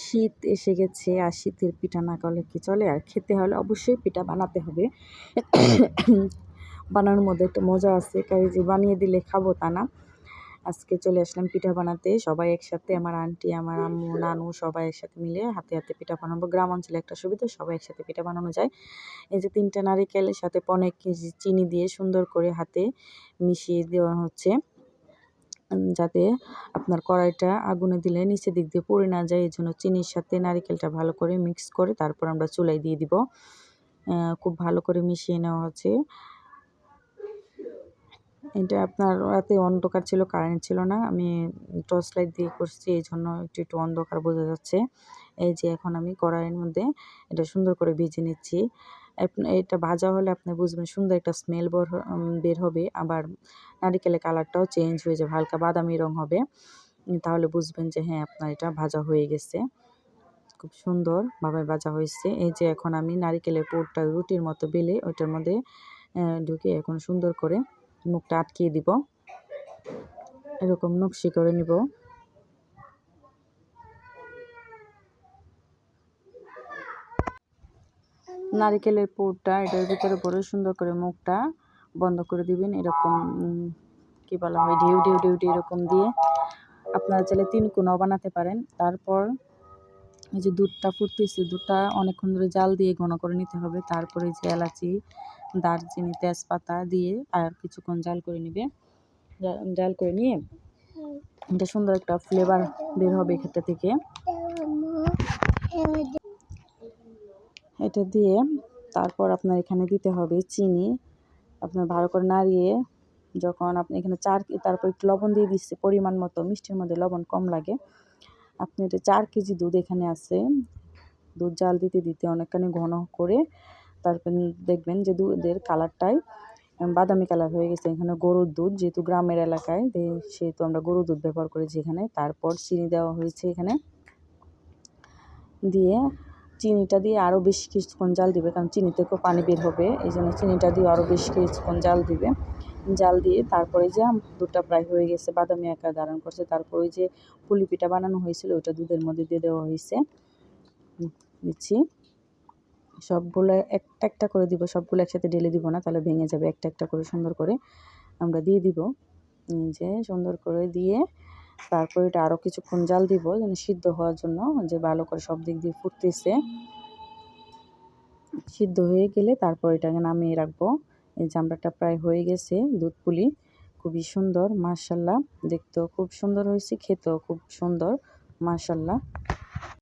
শীত এসে গেছে, আর শীতের পিঠা না করলে কি চলে? আর খেতে হলে অবশ্যই পিঠা বানাতে হবে। বানানোর মধ্যে একটা মজা আছে, কারণ যে বানিয়ে দিলে খাবো তা না। আজকে চলে আসলাম পিঠা বানাতে, সবাই একসাথে, আমার আন্টি, আমার আম্মু, নানু সবাই একসাথে মিলে হাতে হাতে পিঠা বানাবো। গ্রাম অঞ্চলে একটা সুবিধা, সবাই একসাথে পিঠা বানানো যায়। এই যে 3টা নারিকেলের সাথে 1.5 কেজি চিনি দিয়ে সুন্দর করে হাতে মিশিয়ে দেওয়া হচ্ছে, যাতে আপনার কড়াইটা আগুনে দিলে নিচের দিক দিয়ে পুড়ে না যায়। এই জন্য চিনির সাথে নারিকেলটা ভালো করে মিক্স করে তারপর আমরা চুলায় দিয়ে দিব। খুব ভালো করে মিশিয়ে নেওয়া হচ্ছে। এটা আপনার রাতে অন্ধকার ছিল, কারেন্ট ছিল না, আমি টর্চ লাইট দিয়ে করছি, এই জন্য একটু অন্ধকার বোঝা যাচ্ছে। এই যে এখন আমি কড়াইয়ের মধ্যে এটা সুন্দর করে ভেজে নিচ্ছি। এটা ভাজা হলে আপনি বুঝবেন সুন্দর একটা স্মেল বের হবে, আবার নারিকেলের কালারটাও চেঞ্জ হয়ে যাবে, হালকা বাদামি রং হবে। তাহলে বুঝবেন যে হ্যাঁ, আপনার এটা ভাজা হয়ে গেছে। খুব সুন্দরভাবে ভাজা হয়েছে। এই যে এখন আমি নারিকেলের পুরটা রুটির মতো বেলে ওইটার মধ্যে ঢুকিয়ে এখন সুন্দর করে মুখটা আটকিয়ে দিব। এরকম নকশি করে নিব। নারিকেলের পুরটা এটার ভিতরে ভরে সুন্দর করে মুখটা বন্ধ করে দিবেন। এরকম কি বলা হয়, ঢেউ ঢেউ ঢেউ ঢেউ এরকম দিয়ে আপনারা চাইলে 3 কোণাও বানাতে পারেন। তারপর এই যে দুধটা ফুটতেছে, দুধটা অনেকক্ষণ ধরে জাল দিয়ে ঘন করে নিতে হবে। তারপরে যে এলাচি, দারচিনি, তেজপাতা দিয়ে আর কিছুক্ষণ জাল করে নিবে। জাল করে নিয়ে এটা সুন্দর একটা ফ্লেভার বের হবে এখানটা থেকে। এটা দিয়ে তারপর আপনার এখানে দিতে হবে চিনি। আপনার ভালো করে নাড়িয়ে যখন আপনি এখানে তারপর একটু লবণ দিয়ে দিচ্ছে পরিমাণ মতো, মিষ্টির মধ্যে লবণ কম লাগে। আপনি এটা 4 কেজি দুধ এখানে আছে। দুধ জাল দিতে দিতে অনেকখানি ঘন করে তারপর দেখবেন যে দুধের কালারটাই বাদামি কালার হয়ে গেছে। এখানে গরুর দুধ, যেহেতু গ্রামের এলাকায় সেহেতু আমরা গরুর দুধ ব্যবহার করেছি এখানে। তারপর চিনি দেওয়া হয়েছে এখানে, দিয়ে চিনিটা দিয়ে আরও বেশ কিছুক্ষণ জাল দিবে, কারণ চিনি থেকেও পানি বের হবে, এই জন্য চিনিটা দিয়ে আরও বেশ কিছুক্ষণ জাল দিবে। জাল দিয়ে তারপরে যে দুধটা প্রায় হয়ে গেছে, বাদামি আকার ধারণ করছে। তারপর ওই যে পুলি পিঠা বানানো হয়েছিল ওইটা দুধের মধ্যে দিয়ে দেওয়া হয়েছে। দিচ্ছি সবগুলো একটা একটা করে দিব, সবগুলো একসাথে ঢেলে দিব না, তাহলে ভেঙে যাবে। একটা একটা করে সুন্দর করে আমরা দিয়ে দিব। যে সুন্দর করে দিয়ে তারপর এটা আরও কিছুক্ষণ জাল দিব যেন সিদ্ধ হওয়ার জন্য, যে ভালো করে সব দিক দিয়ে ফুটতেছে। সিদ্ধ হয়ে গেলে তারপর এটাকে নামিয়ে রাখবো। এই জামড়াটা প্রায় হয়ে গেছে, দুধ পুলি খুবই সুন্দর, মাশাআল্লাহ। দেখতেও খুব সুন্দর হয়েছে, খেতেও খুব সুন্দর, মাশাআল্লাহ।